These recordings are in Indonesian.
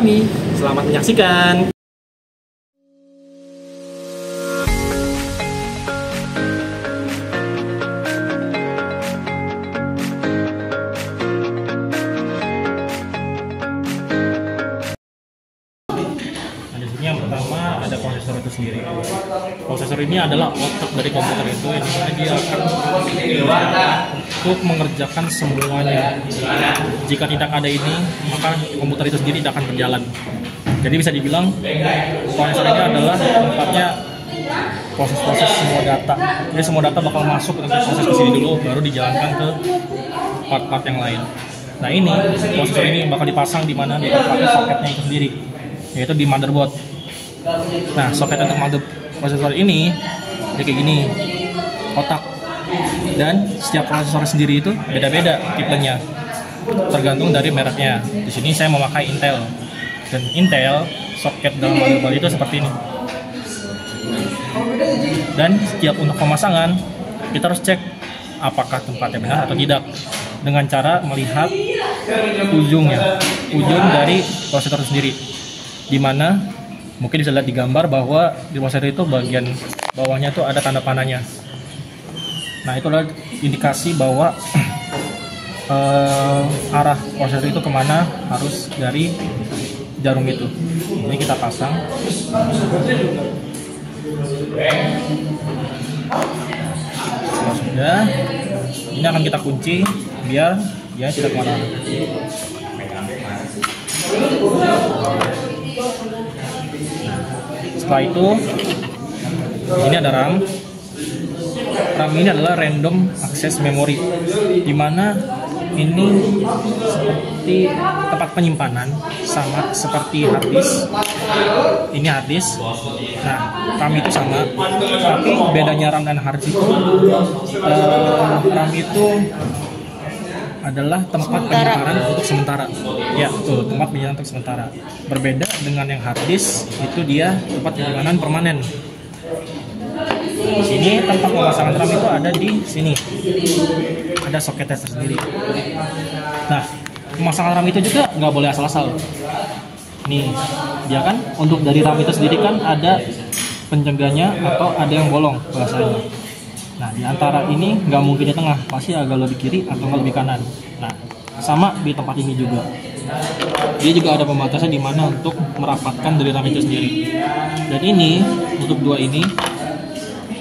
kami. Selamat menyaksikan. Yang pertama ada prosesor itu sendiri. Prosesor ini adalah otak dari komputer itu, yang dimana dia akan untuk mengerjakan semuanya. Jika tidak ada ini, maka komputer itu sendiri tidak akan berjalan. Jadi bisa dibilang prosesor ini adalah tempatnya proses-proses semua data. Jadi semua data bakal masuk untuk proses ke sini dulu, baru dijalankan ke part-part yang lain. Nah ini prosesor ini bakal dipasang di mana di tempatnya soketnya itu sendiri, yaitu di motherboard. Nah, soket untuk motherboard prosesor ini dia kayak gini, otak. Dan setiap prosesor sendiri itu beda-beda tipenya, tergantung dari mereknya. Di sini saya memakai Intel, dan Intel soket dalam motherboard itu seperti ini. Dan setiap untuk pemasangan kita harus cek apakah tempatnya benar atau tidak dengan cara melihat ujung dari prosesor sendiri, dimana mungkin bisa lihat di gambar bahwa di prosesor itu bagian bawahnya tuh ada tanda panahnya. Nah itulah indikasi bahwa arah prosesor itu kemana, harus dari jarum itu. Ini kita pasang. Kalau sudah, ini akan kita kunci biar dia tidak kemana-mana. Setelah itu, ini ada RAM. RAM ini adalah random access memory, dimana ini seperti tempat penyimpanan, sama seperti hard disk. Ini hard disk. Nah, RAM itu sama, tapi bedanya RAM dan hard disk itu, RAM itu adalah tempat penyimpanan untuk sementara. Ya, betul, tempat penyimpanan untuk sementara. Berbeda dengan yang hard disk, itu dia tempat penyimpanan permanen. Di sini tempat pemasangan RAM itu ada di sini. Ada soketnya tersendiri. Nah, pemasangan RAM itu juga nggak boleh asal-asal. Nih, dia kan untuk dari RAM itu sendiri kan ada penjaganya atau ada yang bolong bahasanya. Nah, di antara ini nggak mungkin di tengah, pasti agak lebih kiri atau nggak lebih kanan. Nah, sama di tempat ini juga. Dia juga ada pembatasan di mana untuk merapatkan dari RAM itu sendiri. Dan ini untuk dua ini,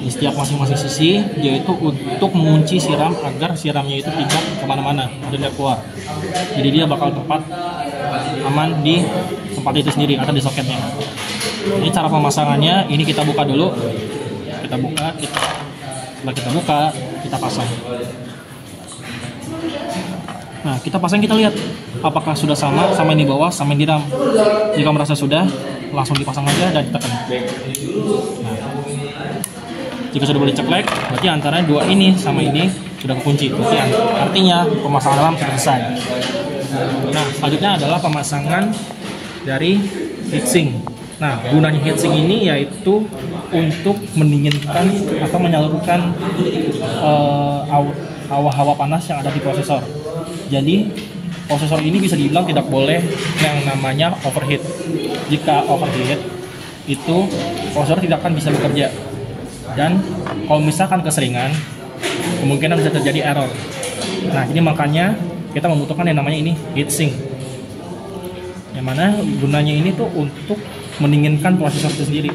di setiap masing-masing sisi, yaitu untuk mengunci si RAM agar si RAM-nya itu tidak kemana-mana dan tidak keluar. Jadi dia bakal tepat aman di tempat itu sendiri atau di soketnya. Ini cara pemasangannya. Ini kita buka dulu. Kita buka. Setelah kita buka, kita pasang. Nah, kita pasang, kita lihat apakah sudah sama yang di bawah, sama yang di RAM. Jika merasa sudah, langsung dipasang aja dan ditekan. Nah, jika sudah boleh ceklek, berarti antara dua ini sama ini sudah kekunci. Berarti artinya pemasangan RAM sudah selesai. Nah, selanjutnya adalah pemasangan dari heatsink. Nah, gunanya heatsink ini yaitu untuk mendinginkan atau menyalurkan hawa panas yang ada di prosesor. Jadi, prosesor ini bisa dibilang tidak boleh yang namanya overheat. Jika overheat, itu prosesor tidak akan bisa bekerja. Dan kalau misalkan keseringan, kemungkinan bisa terjadi error. Nah, ini makanya kita membutuhkan yang namanya ini heatsink. Yang mana gunanya ini tuh untuk mendinginkan prosesor itu sendiri.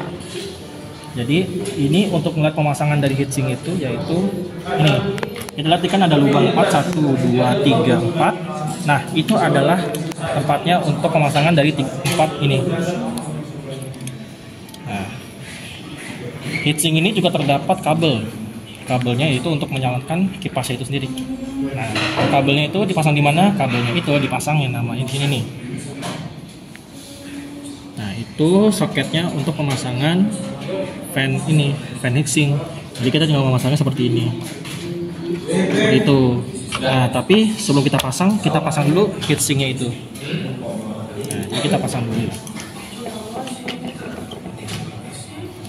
Jadi ini untuk melihat pemasangan dari heatsink itu, yaitu ini. Kita lihat kan ada lubang 4, 1, 2, 3, 4. Nah, itu adalah tempatnya untuk pemasangan dari 4 ini. Nah, heatsink ini juga terdapat kabelnya itu untuk menyalakan kipasnya itu sendiri. Nah, kabelnya itu dipasang di mana? Kabelnya itu dipasang yang namanya di sini nih. Nah, itu soketnya untuk pemasangan fan heatsink. Jadi kita tinggal memasangnya seperti ini. Seperti itu. Nah, tapi sebelum kita pasang dulu heatsinknya itu. Nah, jadi kita pasang dulu.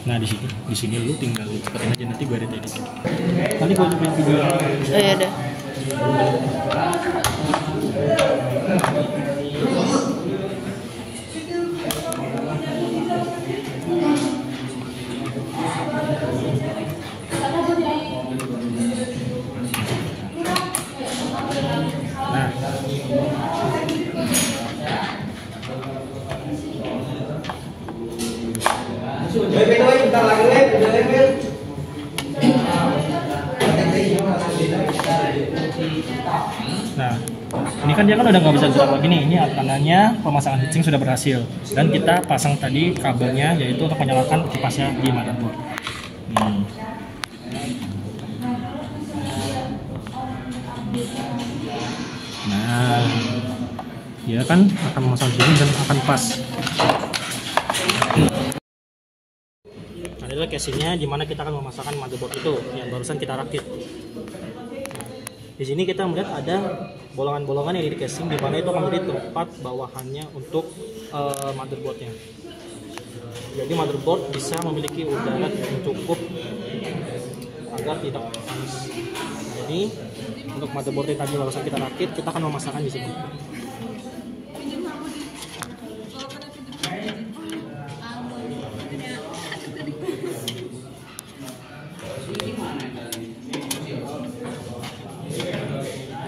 Nah, di sini lu tinggal cepetin aja, nanti gue edit. Nanti gue coba video. Oh ya udah. Nah, ini kan dia kan udah nggak bisa gerak lagi nih. Ini tandanya pemasangan heatsink sudah berhasil. Dan kita pasang tadi kabelnya, yaitu untuk menyalakan kipasnya di motherboard. Nah, dia kan akan memasang sini dan akan pas. Nah, ini adalah casingnya di mana kita akan memasangkan motherboard itu yang barusan kita rakit. Di sini kita melihat ada bolongan-bolongan yang di casing, di mana itu akan menjadi tempat bawahannya untuk motherboardnya. Jadi motherboard bisa memiliki udara yang cukup agar tidak panas. Jadi untuk motherboard yang tadi barusan kita rakit, kita akan memasangkan di sini.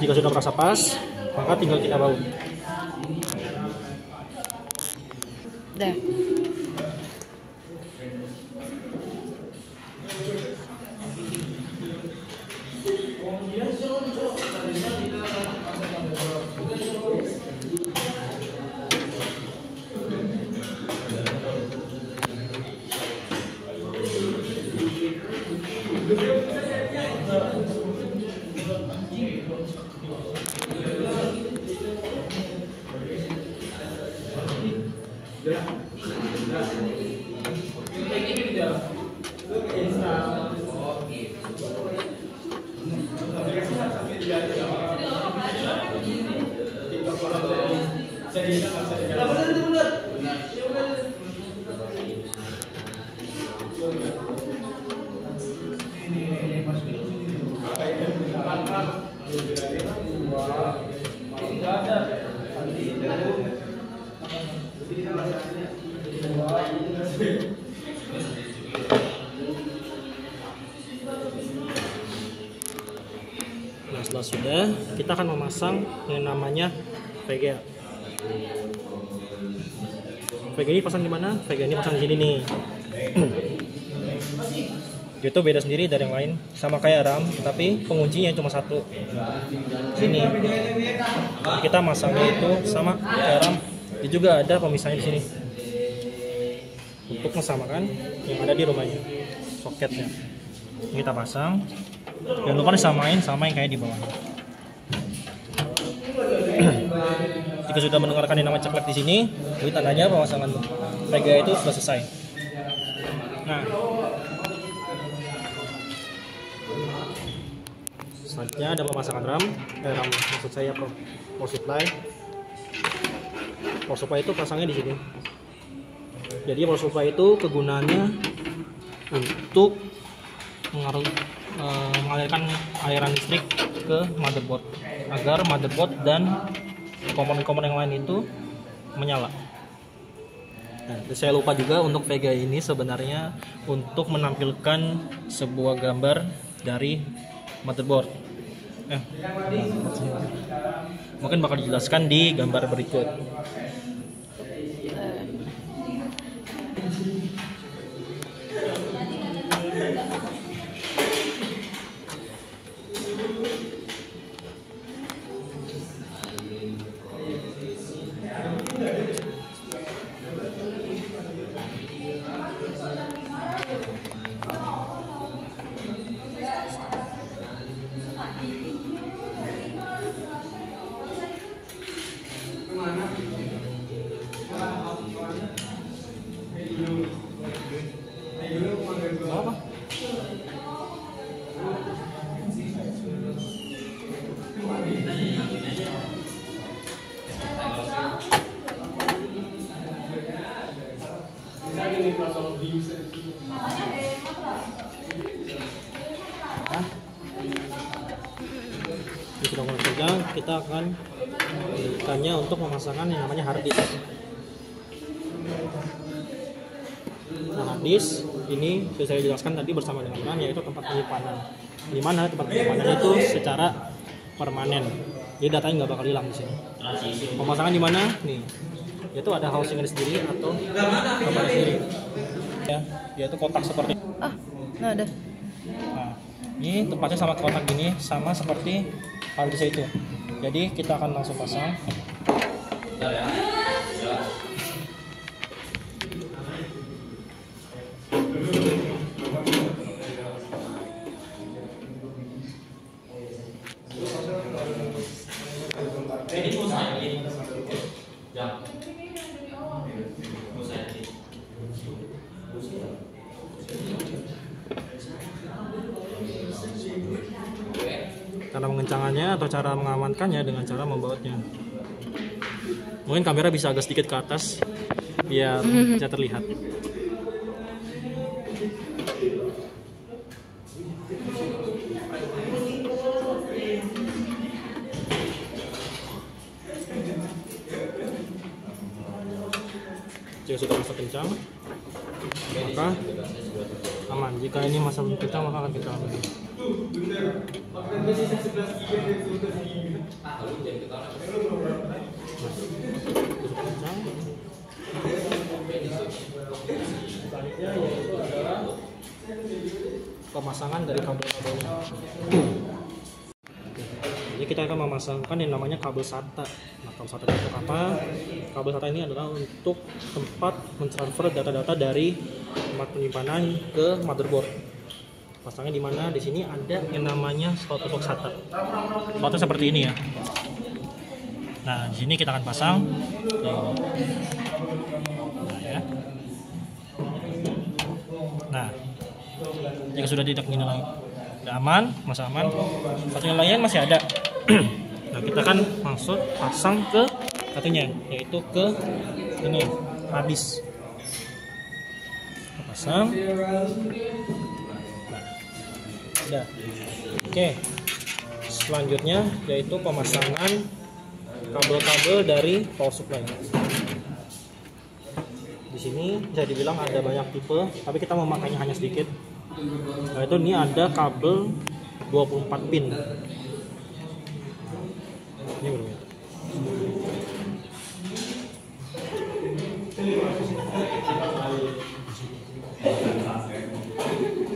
Jika sudah merasa pas, maka tinggal kita baut. Dah. Nah, setelah sudah, kita akan memasang yang namanya VGA. VGA ini pasang di mana? VGA ini pasang di sini nih. Itu beda sendiri dari yang lain, sama kayak RAM, tapi penguncinya cuma satu. Sini. Jadi kita masangnya itu sama kayak RAM. Dia juga ada pemisahnya di sini. Untuk mensamakan yang ada di rumahnya, soketnya. Ini kita pasang. Jangan lupa disamain sama yang kayak di bawah. Jika sudah mendengarkan yang nama ceklek di sini, itu tandanya pemasangan VGA itu sudah selesai. Nah, selanjutnya ada pemasangan RAM. RAM maksud saya power supply. Power supply itu pasangnya di sini. Jadi power supply itu kegunaannya untuk mengalirkan aliran listrik ke motherboard agar motherboard dan komponen-komponen yang lain itu menyala. Nah, saya lupa juga untuk VGA ini sebenarnya untuk menampilkan sebuah gambar dari motherboard. Mungkin bakal dijelaskan di gambar berikut. Apa? Di sudah pegang, kita akan tanya untuk pemasangan yang namanya hard disk. Nah, hard disk ini sudah saya jelaskan tadi bersama dengan RAM, yaitu tempat penyimpanan. Di mana tempat penyimpanan itu secara permanen, jadi datanya nggak bakal hilang di sini. Pemasangan di mana? Nih, yaitu ada housingnya sendiri atau kamarnya sendiri. Ya, yaitu kotak seperti. Nah ada. Nah, ini tempatnya sama kotak gini, sama seperti harddisk itu. Jadi kita akan langsung pasang. Cara mengencangannya atau cara mengamankannya dengan cara membautnya. Mungkin kamera bisa agak sedikit ke atas biar bisa terlihat. Jika sudah masa kencang, maka aman. Jika ini masa belum kencang, maka akan kita ambil. Pemasangan dari kabel-kabelnya. Jadi kita akan memasangkan yang namanya kabel SATA. Nah, kabel SATA itu apa? Kabel SATA ini adalah untuk tempat mentransfer data-data dari tempat penyimpanan ke motherboard. Pasangnya di mana? Di sini ada yang namanya slot untuk SATA. Slotnya seperti ini ya. Nah, di sini kita akan pasang. Nah, ya. Nah, jika sudah tidak ini lagi, udah aman, masih aman. Satunya lain masih ada. Nah, kita akan langsung pasang ke satunya, yaitu ke ini harddisk. Kita pasang. Nah, udah. Oke. Selanjutnya yaitu pemasangan kabel-kabel dari power supply. Di sini bisa dibilang ada banyak tipe, tapi kita memakainya hanya sedikit. Yaitu ini ada kabel 24 pin. Ini berbeda.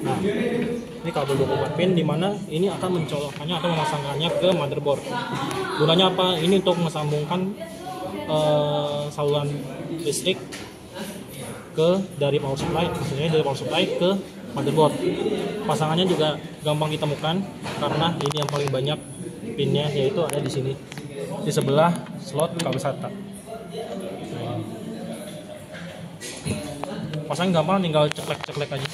Nah, ini kabel 24 pin, dimana ini akan mencolokkannya atau memasangkannya ke motherboard. Gunanya apa? Ini untuk mesambungkan saluran listrik dari power supply, maksudnya dari power supply ke motherboard. Pasangannya juga gampang ditemukan karena ini yang paling banyak pinnya, yaitu ada di sini di sebelah slot kabel SATA. Pasang gampang, tinggal ceklek-ceklek aja.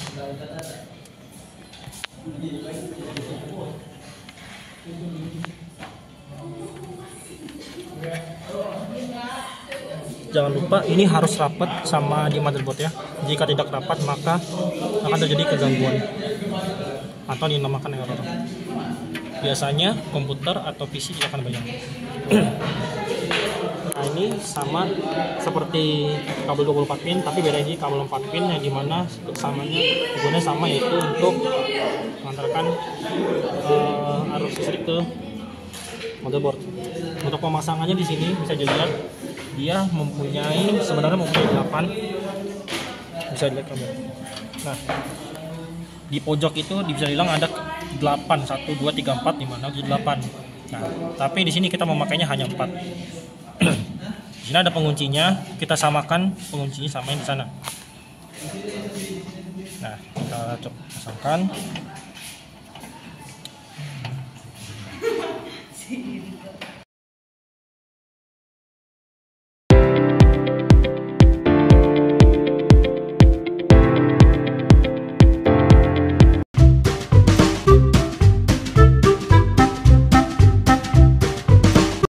Jangan lupa ini harus rapat sama di motherboard ya. Jika tidak rapat maka akan terjadi kegangguan atau dinamakan error. Biasanya komputer atau PC tidak akan banyak. Nah, ini sama seperti kabel 24 pin, tapi beda ini kabel 4 pin yang dimana samanya gunanya sama, yaitu untuk mengantarkan arus listrik ke motherboard. Untuk pemasangannya di sini bisa dilihat dia sebenarnya mempunyai 8, bisa dilihat kamu. Nah, di pojok itu bisa dibilang ada 8, 1, 2, 3, 4, 5, 6, 7, 8. Nah, tapi di sini kita memakainya hanya 4. Di sini ada penguncinya, kita samakan penguncinya sama yang di sana. Nah, kita coba pasangkan.